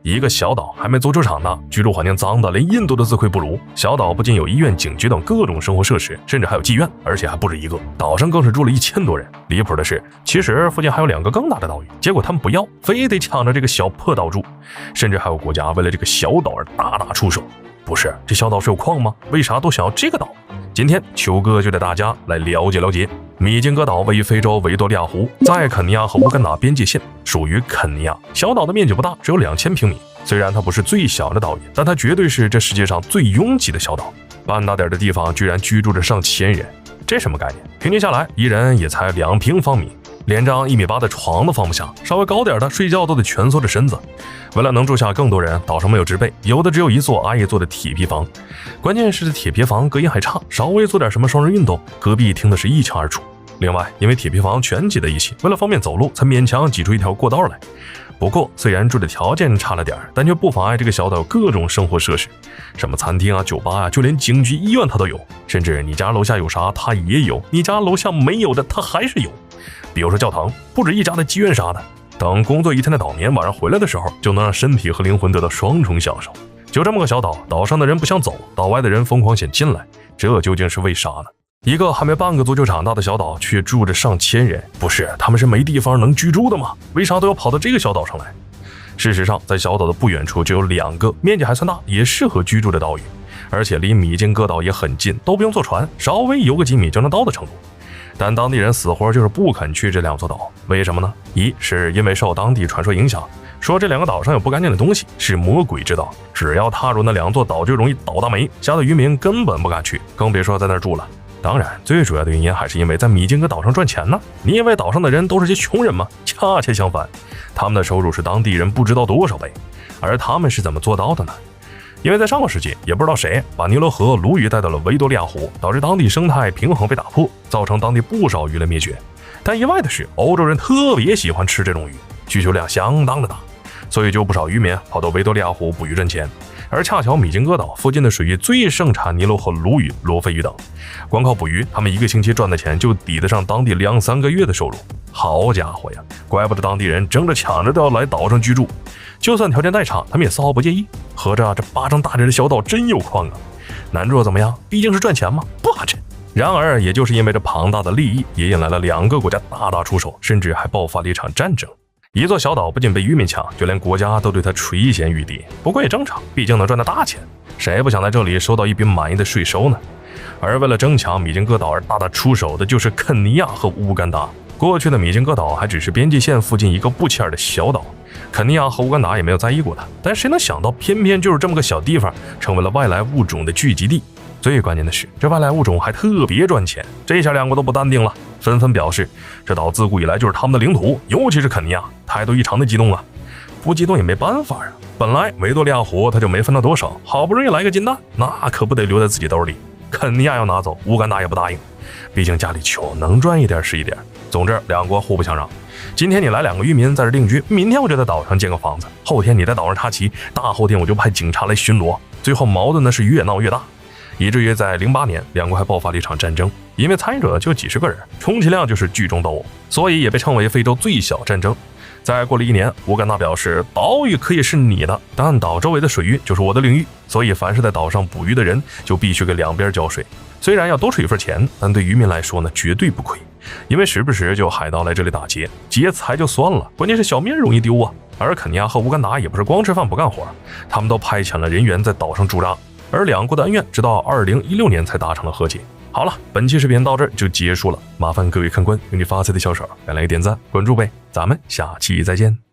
一个小岛还没足球场呢，居住环境脏的连印度的自愧不如。小岛不仅有医院、警局等各种生活设施，甚至还有妓院，而且还不止一个。岛上更是住了1000多人。离谱的是，其实附近还有2个更大的岛屿，结果他们不要，非得抢着这个小破岛住。甚至还有国家为了这个小岛而大打出手。不是，这小岛是有矿吗？为啥都想要这个岛？今天球哥就带大家来了解了解。米金哥岛位于非洲维多利亚湖，在肯尼亚和乌干达边界线，属于肯尼亚。小岛的面积不大，只有2000平米。虽然它不是最小的岛屿，但它绝对是这世界上最拥挤的小岛。半大点的地方居然居住着上千人，这什么概念？平均下来，一人也才2平方米。连张1.8米的床都放不下，稍微高点的睡觉都得蜷缩着身子。为了能住下更多人，岛上没有植被，有的只有一座阿姨做的铁皮房。关键是这铁皮房隔音还差，稍微做点什么双人运动，隔壁听的是一清二楚。另外，因为铁皮房全挤在一起，为了方便走路，才勉强挤出一条过道来。不过，虽然住的条件差了点，但却不妨碍这个小岛有各种生活设施，什么餐厅啊、酒吧啊，就连警局、医院它都有。甚至你家楼下有啥，它也有；你家楼下没有的，它还是有。比如说教堂，不止一家的妓院啥的。等工作一天的岛民晚上回来的时候，就能让身体和灵魂得到双重享受。就这么个小岛，岛上的人不想走，岛外的人疯狂想进来，这究竟是为啥呢？一个还没半个足球场大的小岛，却住着上千人，不是他们是没地方能居住的吗？为啥都要跑到这个小岛上来？事实上，在小岛的不远处就有2个面积还算大，也适合居住的岛屿，而且离米金哥岛也很近，都不用坐船，稍微游个几米就能到的程度。但当地人死活就是不肯去这2座岛，为什么呢？一是因为受当地传说影响，说这2个岛上有不干净的东西，是魔鬼之岛，只要踏入那2座岛就容易倒大霉，吓得渔民根本不敢去，更别说在那儿住了。当然，最主要的原因还是因为在米金哥岛上赚钱呢。你以为岛上的人都是些穷人吗？恰恰相反，他们的收入是当地人不知道多少倍。而他们是怎么做到的呢？因为在上个世纪，也不知道谁把尼罗河鲈鱼带到了维多利亚湖，导致当地生态平衡被打破，造成当地不少鱼类灭绝。但意外的是，欧洲人特别喜欢吃这种鱼，需求量相当的大，所以就不少渔民跑到维多利亚湖捕鱼挣钱。而恰巧米金哥岛附近的水域最盛产尼罗河鲈鱼、罗非鱼等，光靠捕鱼，他们1个星期赚的钱就抵得上当地2-3个月的收入。好家伙呀，怪不得当地人争着抢着都要来岛上居住，就算条件再差，他们也丝毫不介意。合着这巴掌大点的小岛真有矿啊！难住怎么样？毕竟是赚钱嘛，不哈碜。然而，也就是因为这庞大的利益，也引来了2个国家大打出手，甚至还爆发了一场战争。一座小岛不仅被渔民抢，就连国家都对它垂涎欲滴。不过也正常，毕竟能赚到大钱，谁不想在这里收到一笔满意的税收呢？而为了争抢米金哥岛而大打出手的就是肯尼亚和乌干达。过去的米金哥岛还只是边界线附近一个不起眼的小岛，肯尼亚和乌干达也没有在意过它。但谁能想到，偏偏就是这么个小地方，成为了外来物种的聚集地。最关键的是，这外来物种还特别赚钱，这下2个都不淡定了，纷纷表示这岛自古以来就是他们的领土，尤其是肯尼亚，态度异常的激动啊！不激动也没办法啊，本来维多利亚湖他就没分到多少，好不容易来个金蛋，那可不得留在自己兜里。肯尼亚要拿走，乌干达也不答应，毕竟家里穷，能赚一点是一点。总之2国互不相让。今天你来2个渔民在这定居，明天我就在岛上建个房子，后天你在岛上插旗，大后天我就派警察来巡逻。最后矛盾的是越闹越大，以至于在08年2国还爆发了一场战争，因为参与者就几十个人，充其量就是聚众斗殴，所以也被称为非洲最小战争。再过了1年，乌干达表示岛屿可以是你的，但岛周围的水域就是我的领域，所以凡是在岛上捕鱼的人就必须给2边交税。虽然要多出一份钱，但对渔民来说呢，绝对不亏，因为时不时就有海盗来这里打劫，劫财就算了，关键是小命容易丢啊。而肯尼亚和乌干达也不是光吃饭不干活，他们都派遣了人员在岛上驻扎，而2国的恩怨直到2016年才达成了和解。好了，本期视频到这儿就结束了，麻烦各位看官用你发财的小手来一个点赞关注呗，咱们下期再见。